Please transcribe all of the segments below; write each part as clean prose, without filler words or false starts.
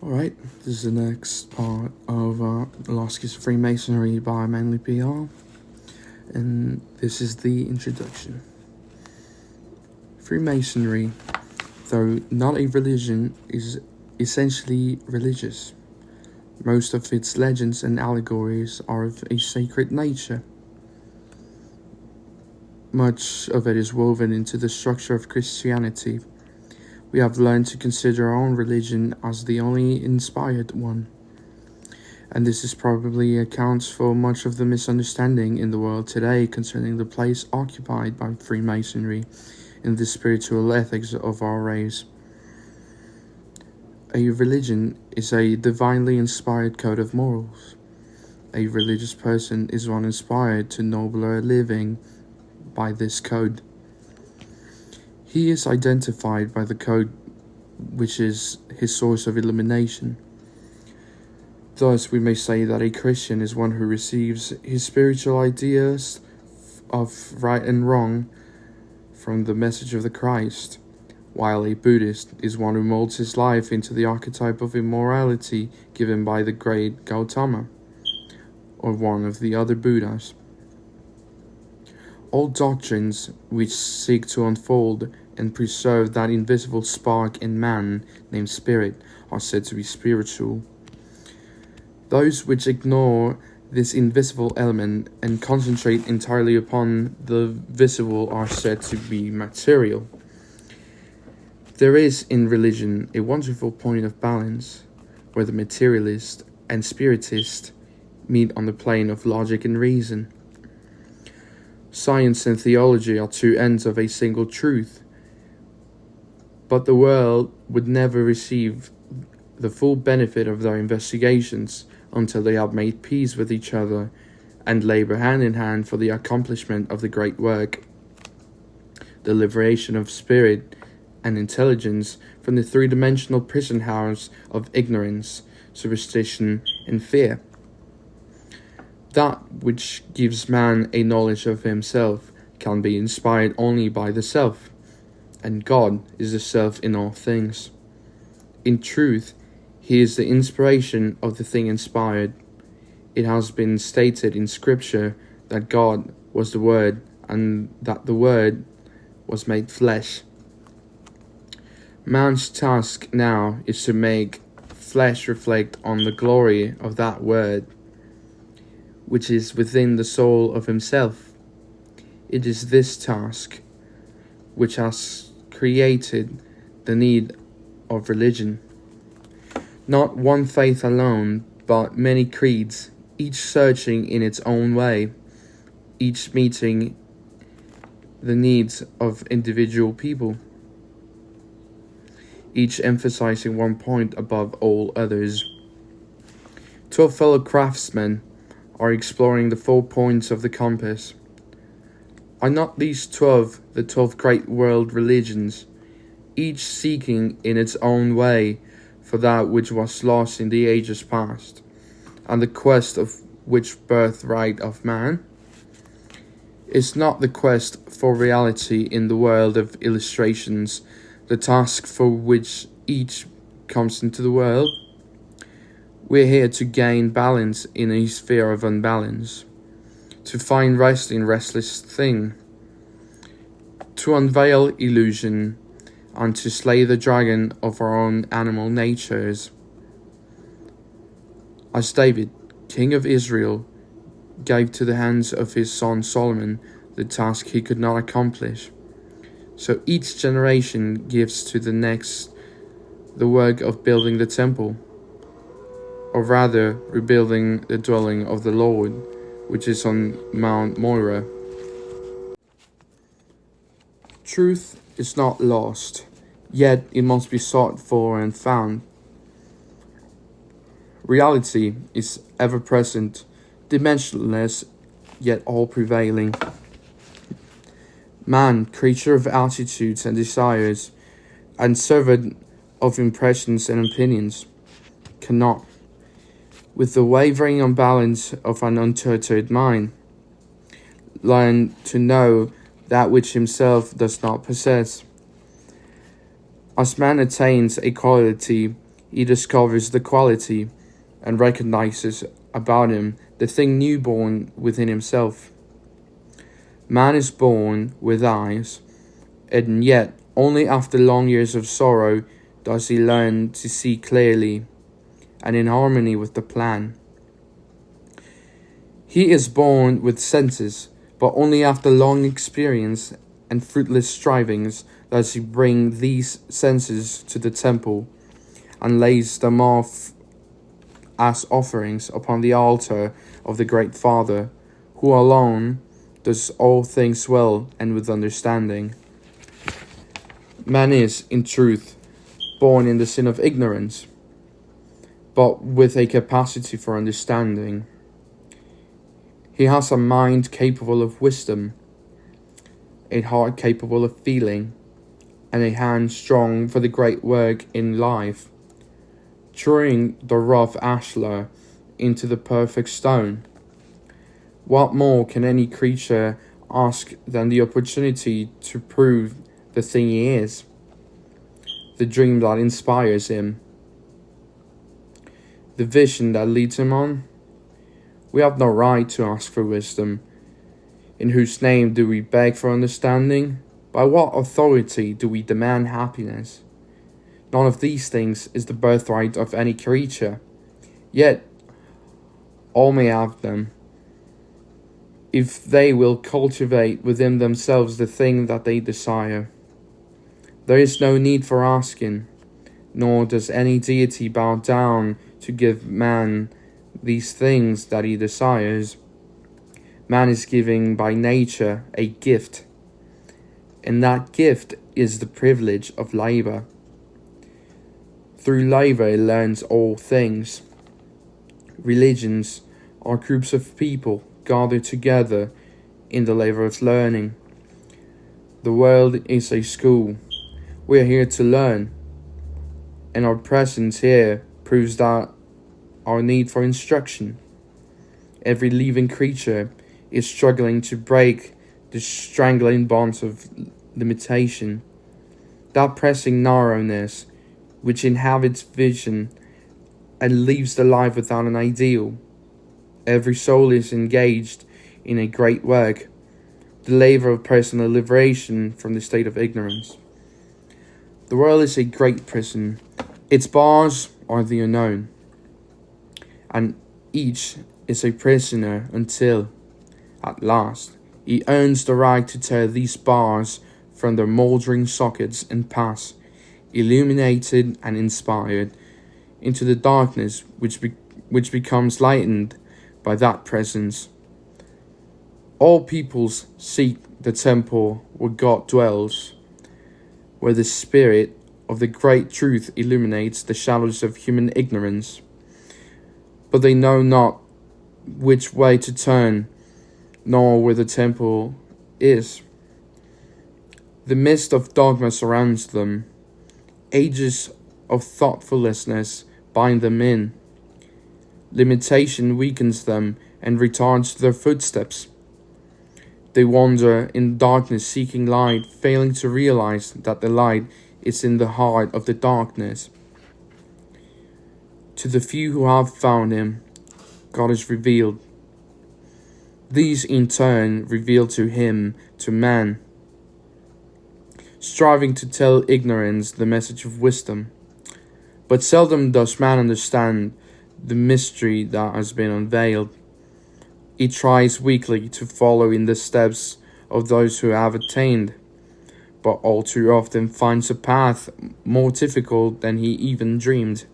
Alright, this is the next part of Lost is Freemasonry by Manly PR, and this is the introduction. Freemasonry, though not a religion, is essentially religious. Most of its legends and allegories are of a sacred nature. Much of it is woven into the structure of Christianity. We have learned to consider our own religion as the only inspired one. And this is probably accounts for much of the misunderstanding in the world today concerning the place occupied by Freemasonry in the spiritual ethics of our race. A religion is a divinely inspired code of morals. A religious person is one inspired to nobler living by this code. He is identified by the code, which is his source of illumination. Thus, we may say that a Christian is one who receives his spiritual ideas of right and wrong from the message of the Christ, while a Buddhist is one who molds his life into the archetype of immorality given by the great Gautama, or one of the other Buddhas. All doctrines which seek to unfold and preserve that invisible spark in man named spirit are said to be spiritual. Those which ignore this invisible element and concentrate entirely upon the visible are said to be material. There is in religion a wonderful point of balance, where the materialist and spiritist meet on the plane of logic and reason. Science and theology are two ends of a single truth, but the world would never receive the full benefit of their investigations until they have made peace with each other and labor hand in hand for the accomplishment of the great work, the liberation of spirit and intelligence from the three-dimensional prison house of ignorance, superstition, and fear. That which gives man a knowledge of himself can be inspired only by the self, and God is the self in all things. In truth, he is the inspiration of the thing inspired. It has been stated in Scripture that God was the Word, and that the Word was made flesh. Man's task now is to make flesh reflect on the glory of that Word, which is within the soul of himself. It is this task which has created the need of religion. Not one faith alone, but many creeds, each searching in its own way, each meeting the needs of individual people, each emphasizing one point above all others. 12 fellow craftsmen are exploring the 4 points of the compass. Are not these 12 the 12 great world religions, each seeking in its own way for that which was lost in the ages past, and the quest of which birthright of man? Is not the quest for reality in the world of illustrations the task for which each comes into the world? We're here to gain balance in a sphere of unbalance, to find rest in restless thing, to unveil illusion, and to slay the dragon of our own animal natures. As David, king of Israel, gave to the hands of his son Solomon the task he could not accomplish, so each generation gives to the next the work of building the temple, or rather rebuilding the dwelling of the Lord, which is on Mount Moriah. Truth is not lost, yet it must be sought for and found. Reality is ever-present, dimensionless, yet all-prevailing. Man, creature of attitudes and desires, and servant of impressions and opinions, cannot, with the wavering unbalance of an untutored mind, learn to know that which himself does not possess. As man attains a quality, He discovers the quality and recognizes about him the thing newborn within himself. Man is born with eyes, and yet only after long years of sorrow does he learn to see clearly and in harmony with the plan. He is born with senses, but only after long experience and fruitless strivings does he bring these senses to the temple and lays them off as offerings upon the altar of the Great Father, who alone does all things well and with understanding. Man is, in truth, born in the sin of ignorance, but with a capacity for understanding. He has a mind capable of wisdom, a heart capable of feeling, and a hand strong for the great work in life, turning the rough ashlar into the perfect stone. What more can any creature ask than the opportunity to prove the thing he is, the dream that inspires him, the vision that leads him on? We have no right to ask for wisdom. In whose name do we beg for understanding? By what authority do we demand happiness? None of these things is the birthright of any creature, yet all may have them, if they will cultivate within themselves the thing that they desire. There is no need for asking, nor does any deity bow down to give man these things that he desires. Man is giving by nature a gift, and that gift is the privilege of labor. Through labor he learns all things. Religions are groups of people gathered together in the labor of learning. The world is a school. We are here to learn, and our presence here proves that our need for instruction. Every living creature is struggling to break the strangling bonds of limitation, that pressing narrowness which inhabits vision and leaves the life without an ideal. Every soul is engaged in a great work, the labor of personal liberation from the state of ignorance. The world is a great prison. Its bars are the unknown, and each is a prisoner until, at last, he earns the right to tear these bars from their mouldering sockets and pass, illuminated and inspired, into the darkness which becomes lightened by that presence. All peoples seek the temple where God dwells, where the spirit of the great truth illuminates the shadows of human ignorance. But they know not which way to turn, nor where the temple is. The mist of dogma surrounds them. Ages of thoughtfulness bind them in. Limitation weakens them and retards their footsteps. They wander in darkness seeking light, failing to realize that the light is in the heart of the darkness. To the few who have found him, God is revealed. These in turn reveal to him, to man, striving to tell ignorance the message of wisdom. But seldom does man understand the mystery that has been unveiled. He tries weakly to follow in the steps of those who have attained, but all too often finds a path more difficult than he even dreamed.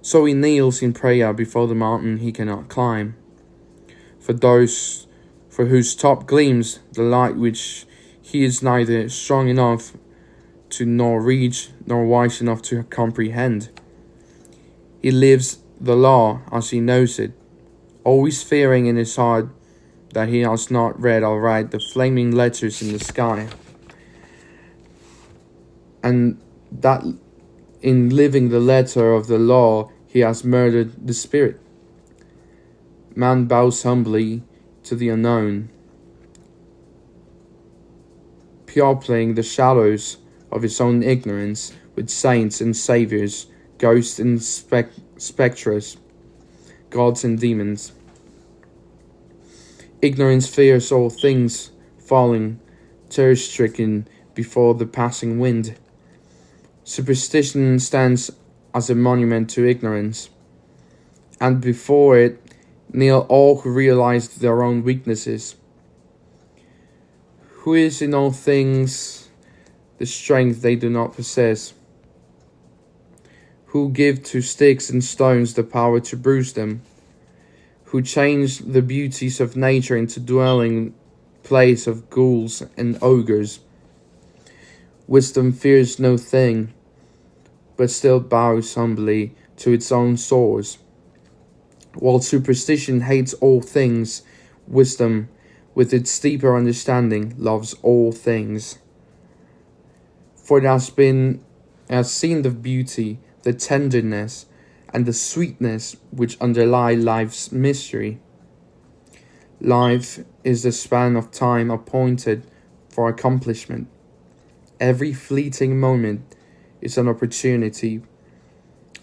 So he kneels in prayer before the mountain he cannot climb, for those for whose top gleams the light which he is neither strong enough to nor reach nor wise enough to comprehend. He lives the law as he knows it, always fearing in his heart that he has not read aright the flaming letters in the sky, and that in living the letter of the law he has murdered the spirit. Man bows humbly to the unknown, peopling the shadows of his own ignorance with saints and saviors, ghosts and spectres, gods and demons. Ignorance fears all things, falling, terror-stricken before the passing wind. Superstition stands as a monument to ignorance, and before it kneel all who realize their own weaknesses. Who is in all things the strength they do not possess? Who give to sticks and stones the power to bruise them? Who change the beauties of nature into dwelling place of ghouls and ogres? Wisdom fears no thing, but still bows humbly to its own source. While superstition hates all things, wisdom, with its deeper understanding, loves all things. For it has seen the beauty, the tenderness, and the sweetness which underlie life's mystery. Life is the span of time appointed for accomplishment. Every fleeting moment is an opportunity,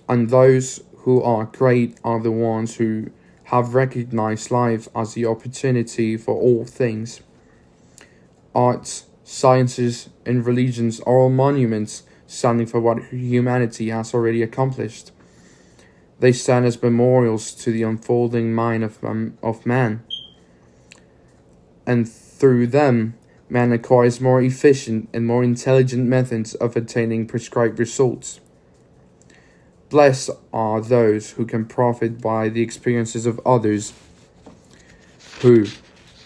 and those who are great are the ones who have recognized life as the opportunity for all things. Arts, sciences, and religions are all monuments standing for what humanity has already accomplished. They stand as memorials to the unfolding mind of man, and through them, man acquires more efficient and more intelligent methods of attaining prescribed results. Blessed are those who can profit by the experiences of others, who,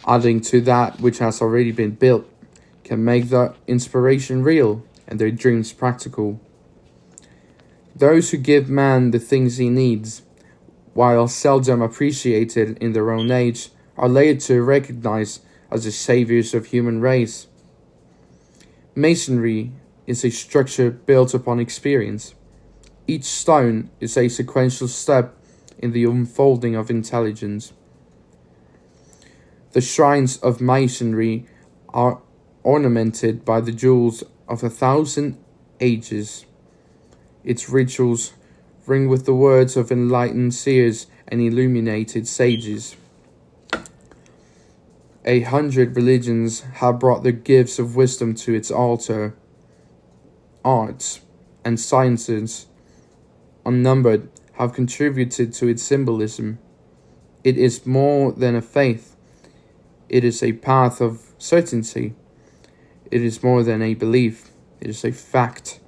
adding to that which has already been built, can make the inspiration real and their dreams practical. Those who give man the things he needs, while seldom appreciated in their own age, are later recognized as the saviors of human race. Masonry is a structure built upon experience. Each stone is a sequential step in the unfolding of intelligence. The shrines of Masonry are ornamented by the jewels of 1,000 ages. Its rituals ring with the words of enlightened seers and illuminated sages. 100 religions have brought their gifts of wisdom to its altar. Arts and sciences, unnumbered, have contributed to its symbolism. It is more than a faith. It is a path of certainty. It is more than a belief. It is a fact.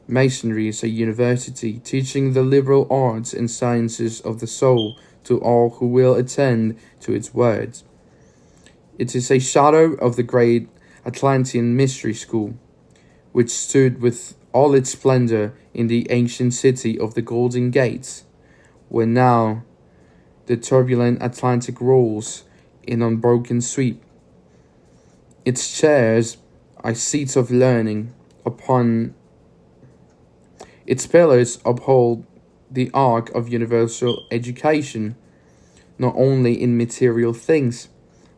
Masonry is a university teaching the liberal arts and sciences of the soul to all who will attend to its words. It is a shadow of the great Atlantean mystery school, which stood with all its splendor in the ancient city of the Golden Gates, where now the turbulent Atlantic rolls in unbroken sweep. Its chairs are seats of learning. Upon its pillars uphold the arc of universal education, not only in material things,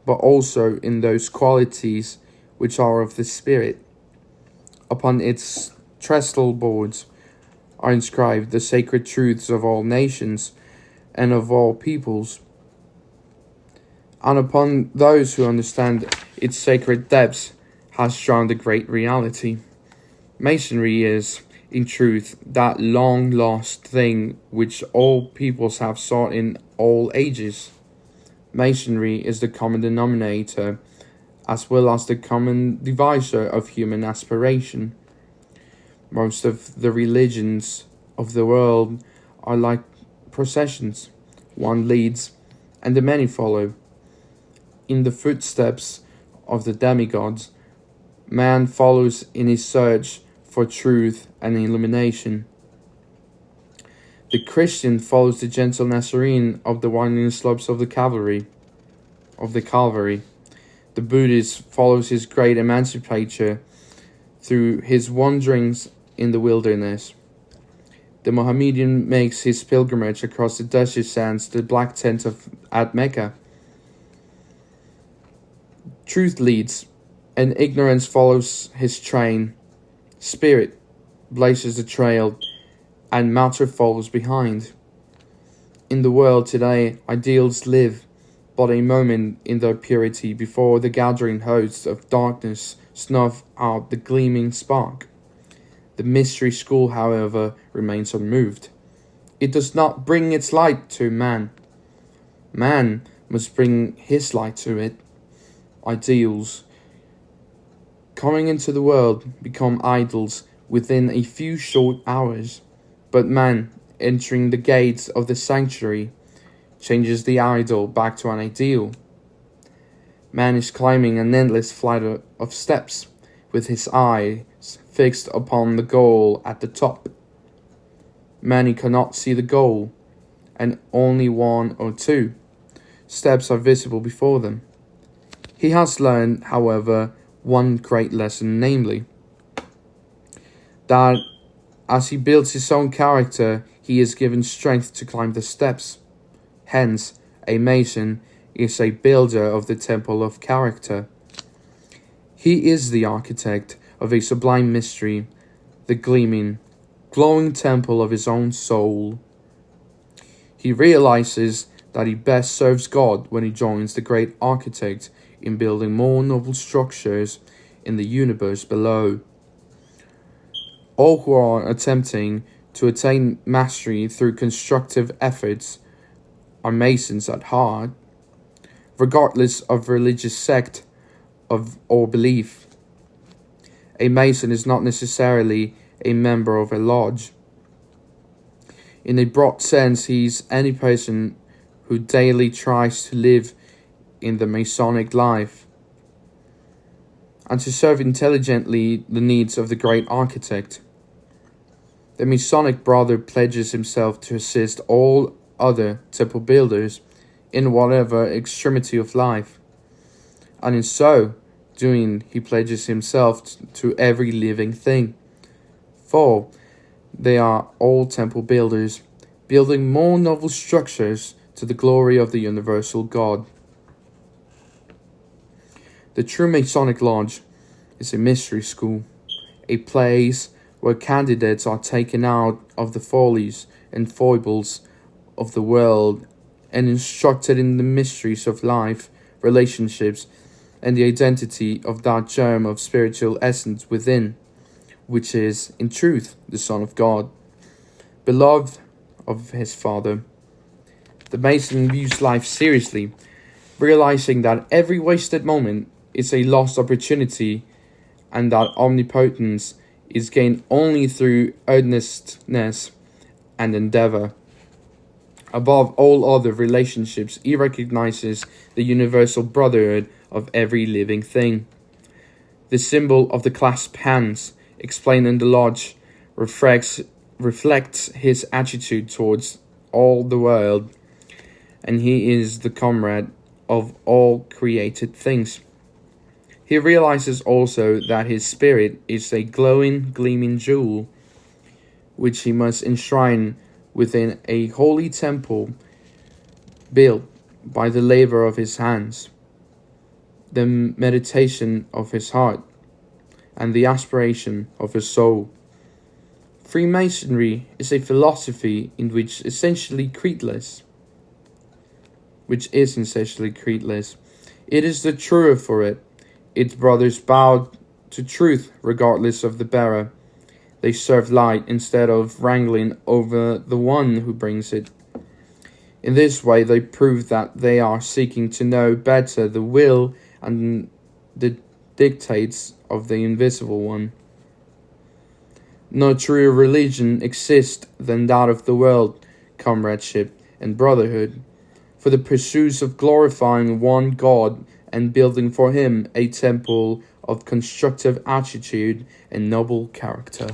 but also in those qualities which are of the spirit. Upon its trestle boards are inscribed the sacred truths of all nations and of all peoples. And upon those who understand its sacred depths has drawn the great reality. Masonry is, in truth, that long-lost thing which all peoples have sought in all ages. Masonry is the common denominator, as well as the common divisor of human aspiration. Most of the religions of the world are like processions. One leads, and the many follow. In the footsteps of the demigods, man follows in his search for truth and illumination. The Christian follows the gentle Nazarene of the winding slopes of the Calvary. The Buddhist follows his great emancipator through his wanderings in the wilderness. The Mohammedan makes his pilgrimage across the desert sands to the black tent at Mecca. Truth leads, and ignorance follows his train. Spirit blazes the trail, and matter falls behind. In the world today, ideals live but a moment in their purity before the gathering hosts of darkness snuff out the gleaming spark. The mystery school, however, remains unmoved. It does not bring its light to man. Man must bring his light to it. Ideals coming into the world become idols within a few short hours, but man, entering the gates of the sanctuary, changes the idol back to an ideal. Man is climbing an endless flight of steps, with his eyes fixed upon the goal at the top. Many cannot see the goal, and only one or two steps are visible before them. He has learned, however, one great lesson, namely, that as he builds his own character, he is given strength to climb the steps. Hence, a mason is a builder of the temple of character. He is the architect of a sublime mystery, the gleaming, glowing temple of his own soul. He realizes that he best serves God when he joins the great architect in building more noble structures in the universe below. All who are attempting to attain mastery through constructive efforts are masons at heart, regardless of religious sect or belief. A mason is not necessarily a member of a lodge. In a broad sense, he is any person who daily tries to live in the Masonic life and to serve intelligently the needs of the great architect. The Masonic brother pledges himself to assist all other temple builders in whatever extremity of life, and in so doing he pledges himself to every living thing, for they are all temple builders, building more noble structures to the glory of the universal God. The true Masonic Lodge is a mystery school, a place where candidates are taken out of the follies and foibles of the world and instructed in the mysteries of life, relationships, and the identity of that germ of spiritual essence within, which is, in truth, the Son of God, beloved of his Father. The Mason views life seriously, realizing that every wasted moment is a lost opportunity and that omnipotence is gained only through earnestness and endeavor. Above all other relationships, he recognizes the universal brotherhood of every living thing. The symbol of the clasped hands, explained in the lodge, reflects his attitude towards all the world, and he is the comrade of all created things. He realizes also that his spirit is a glowing, gleaming jewel, which he must enshrine within a holy temple built by the labor of his hands, the meditation of his heart, and the aspiration of his soul. Freemasonry is a philosophy which is essentially creedless. It is the truer for it. Its brothers bow to truth regardless of the bearer. They serve light instead of wrangling over the one who brings it. In this way, they prove that they are seeking to know better the will and the dictates of the invisible one. No truer religion exists than that of the world, comradeship and brotherhood, for the pursuit of glorifying one God and building for him a temple of constructive attitude and noble character.